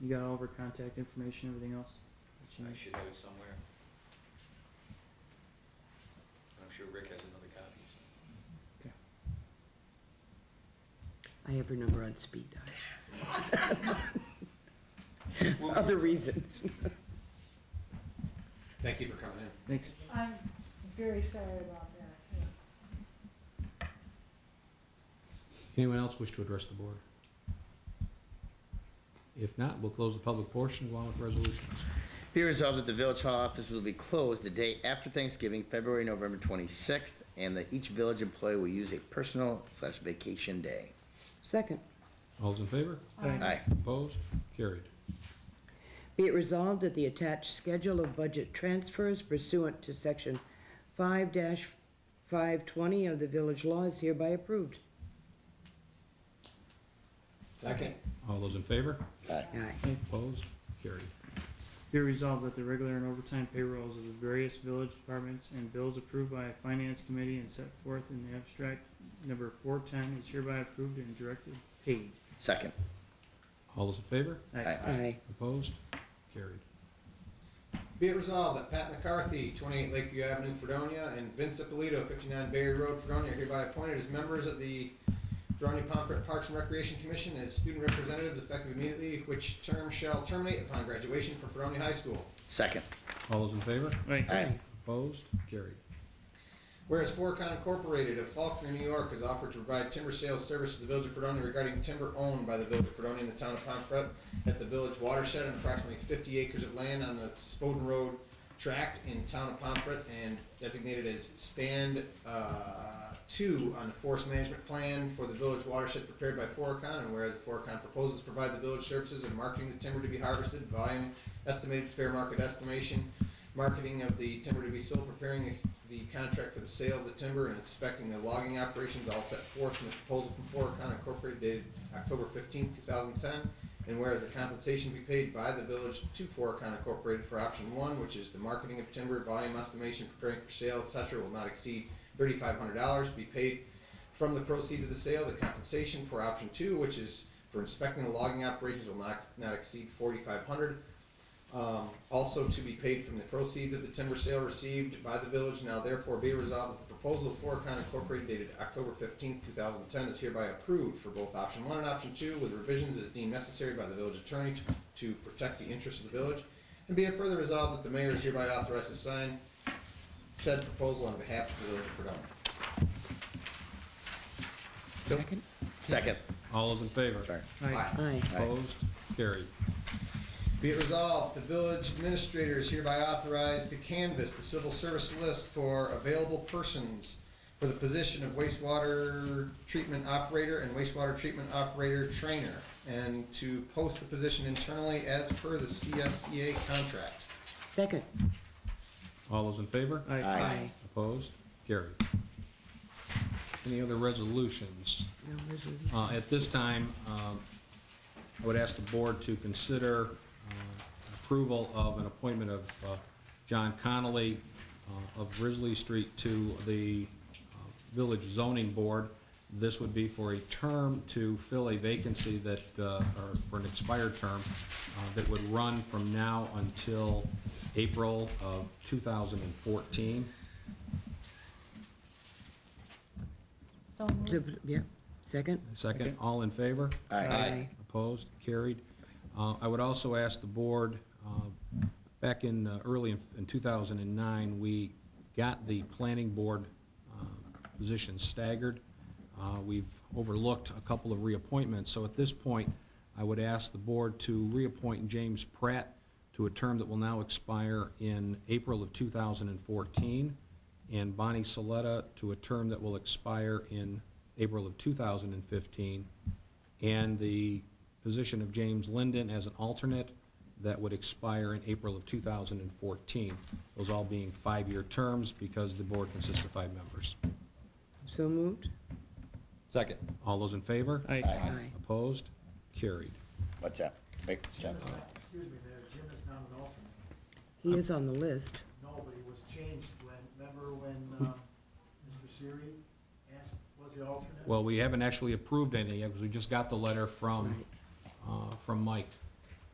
You got all of our contact information, everything else? I should have it somewhere. I'm sure Rick has another copy. So. Okay. I have her number on speed dial. Other reasons. Thank you for coming in. Thanks. I'm very sorry about that, too. Anyone else wish to address the board? If not, we'll close the public portion along with resolutions. Be resolved that the Village Hall office will be closed the day after Thanksgiving, February, November 26th, and that each village employee will use a personal/vacation day. Second. All those in favor? Aye. Opposed? Carried. Be it resolved that the attached schedule of budget transfers pursuant to Section 5-520 of the village law is hereby approved. Second. All those in favor? Aye. Opposed? Carried. Be resolved that the regular and overtime payrolls of the various village departments and bills approved by a finance committee and set forth in the abstract number 410 is hereby approved and directed paid. Second. All those in favor? Aye. Opposed? Carried. Be it resolved that Pat McCarthy, 28 Lakeview Avenue, Fredonia, and Vince Ippolito, 59 Berry Road, Fredonia, are hereby appointed as members of the Fredonia Pomfret Parks and Recreation Commission as student representatives effective immediately, which term shall terminate upon graduation from Fredonia High School. Second. All those in favor? Aye. Opposed? Carried. Whereas Forecon Incorporated of Faulkner, New York, has offered to provide timber sales service to the Village of Fredonia regarding timber owned by the Village of Fredonia in the town of Pomfret at the village watershed on approximately 50 acres of land on the Spoden Road tract in town of Pomfret and designated as Stand 2 on the forest management plan for the village watershed prepared by Forecon, and whereas Forecon proposes to provide the village services in marketing the timber to be harvested, volume estimated fair market estimation, marketing of the timber to be sold, preparing the contract for the sale of the timber, and inspecting the logging operations, all set forth in the proposal from Forecon Incorporated dated October 15, 2010. And whereas the compensation be paid by the village to Forecon Incorporated for option 1, which is the marketing of timber, volume estimation, preparing for sale, etc., will not exceed $3,500, be paid from the proceeds of the sale. The compensation for option 2, which is for inspecting the logging operations, will not exceed $4,500. Also to be paid from the proceeds of the timber sale received by the village. Now therefore be resolved that the proposal of Forecon Incorporated dated October 15, 2010 is hereby approved for both option 1 and option 2 with revisions as deemed necessary by the village attorney to protect the interests of the village. And be it further resolved that the mayor is hereby authorized to sign said proposal on behalf of the village of Fredonia. Second. Second. All those in favor? Sorry. Aye. Opposed? Carried. Be it resolved, the village administrator is hereby authorized to canvass the civil service list for available persons for the position of wastewater treatment operator and wastewater treatment operator trainer, and to post the position internally as per the CSEA contract. Second. All those in favor? Aye. Opposed? Carried. Any other resolutions? No resolution. At this time, I would ask the board to consider approval of an appointment of John Connolly of Grizzly Street to the Village Zoning Board. This would be for a term to fill a vacancy that, or for an expired term that would run from now until April of 2014. So moved. Yeah. Second. Second, all in favor? Aye. Opposed? Carried. I would also ask the board, back in early in 2009, we got the planning board position staggered. We've overlooked a couple of reappointments, so at this point, I would ask the board to reappoint James Pratt to a term that will now expire in April of 2014, and Bonnie Saletta to a term that will expire in April of 2015, and the position of James Linden as an alternate that would expire in April of 2014. Those all being 5-year terms because the board consists of 5 members. So moved. Second. All those in favor? Aye. Aye. Opposed? Carried. What's that? Wait, Jeff. Excuse me, Mayor, Jim is not an alternate. He is on the list. No, but he was changed when, remember when Mr. Siri asked, was the alternate? Well, we haven't actually approved anything yet because we just got the letter from Mike.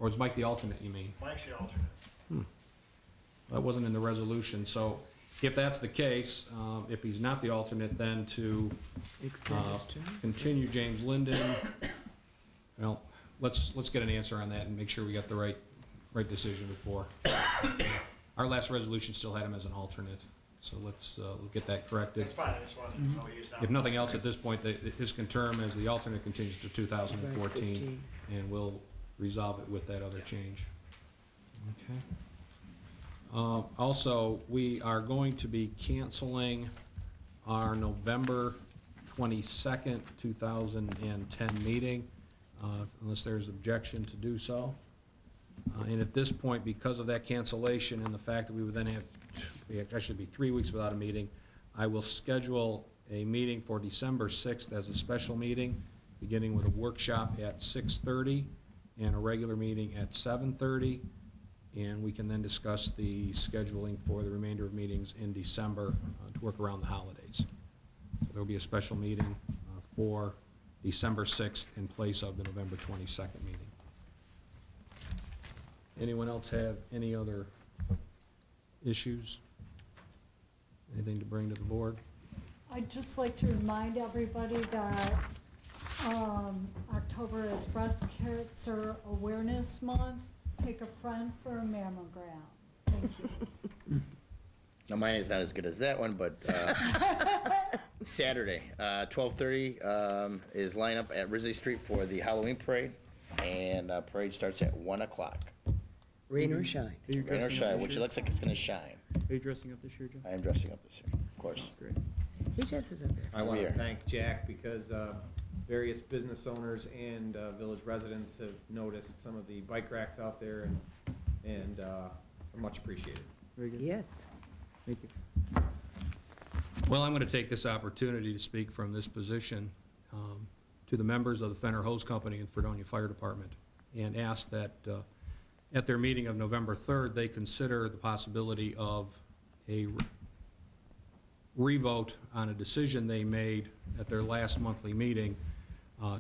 Or is Mike the alternate, you mean? Mike's the alternate. That wasn't in the resolution, so if that's the case, if he's not the alternate, then to Extend his term. continue James Linden, well, let's get an answer on that and make sure we got the right decision before. Our last resolution still had him as an alternate, so let's get that corrected. That's fine, I just wanted to know he's not. If nothing else at this point, his term as the alternate continues to 2014, and we'll resolve it with that other change. Okay. Also, we are going to be canceling our November 22nd, 2010 meeting, unless there's objection to do so. And at this point, because of that cancellation and the fact that we would then have, actually be 3 weeks without a meeting, I will schedule a meeting for December 6th as a special meeting, beginning with a workshop at 6:30 and a regular meeting at 7:30. And we can then discuss the scheduling for the remainder of meetings in December to work around the holidays. So there will be a special meeting for December 6th in place of the November 22nd meeting. Anyone else have any other issues? Anything to bring to the board? I'd just like to remind everybody that October is Breast Cancer Awareness Month. Take a friend for a mammogram. Thank you. Now, mine is not as good as that one, but Saturday, 12:30 is lineup at Risley Street for the Halloween parade, and parade starts at 1 o'clock. Rain or shine. Are you Rain or dressing up shine, this which it year? looks like it's going to shine. Are you dressing up this year, Joe? I am dressing up this year, of course. Great. He dresses up there. I want Here. to thank Jack because various business owners and village residents have noticed some of the bike racks out there and are much appreciated. Very good. Yes. Thank you. Well, I'm going to take this opportunity to speak from this position to the members of the Fenner Hose Company and Fredonia Fire Department and ask that at their meeting of November 3rd, they consider the possibility of a revote on a decision they made at their last monthly meeting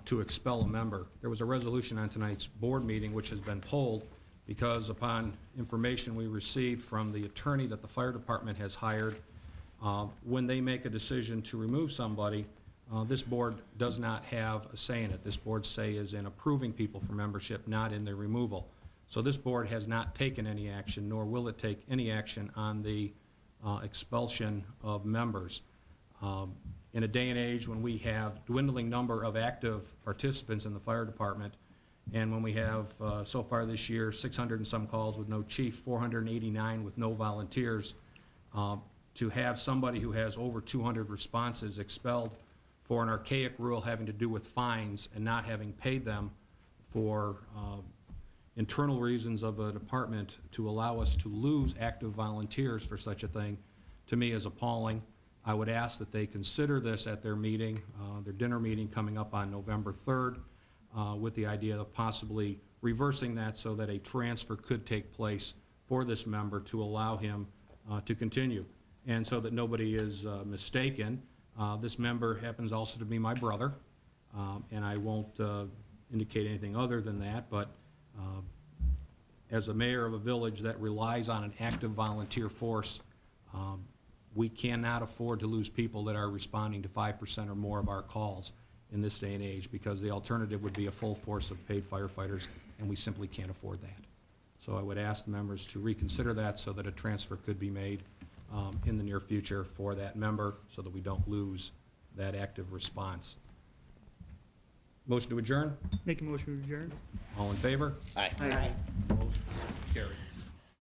to expel a member. There was a resolution on tonight's board meeting which has been pulled because upon information we received from the attorney that the fire department has hired, when they make a decision to remove somebody, this board does not have a say in it. This board's say is in approving people for membership, not in their removal. So this board has not taken any action, nor will it take any action on the expulsion of members. In a day and age when we have dwindling number of active participants in the fire department, and when we have, so far this year, 600 and some calls with no chief, 489 with no volunteers, to have somebody who has over 200 responses expelled for an archaic rule having to do with fines and not having paid them for internal reasons of a department to allow us to lose active volunteers for such a thing, to me is appalling. I would ask that they consider this at their meeting, their dinner meeting coming up on November 3rd, with the idea of possibly reversing that so that a transfer could take place for this member to allow him to continue. And so that nobody is mistaken, this member happens also to be my brother, and I won't indicate anything other than that, but as a mayor of a village that relies on an active volunteer force, we cannot afford to lose people that are responding to 5% or more of our calls in this day and age, because the alternative would be a full force of paid firefighters, and we simply can't afford that. So I would ask the members to reconsider that so that a transfer could be made in the near future for that member so that we don't lose that active response. Motion to adjourn? Make a motion to adjourn. All in favor? Aye. Aye. Motion carried.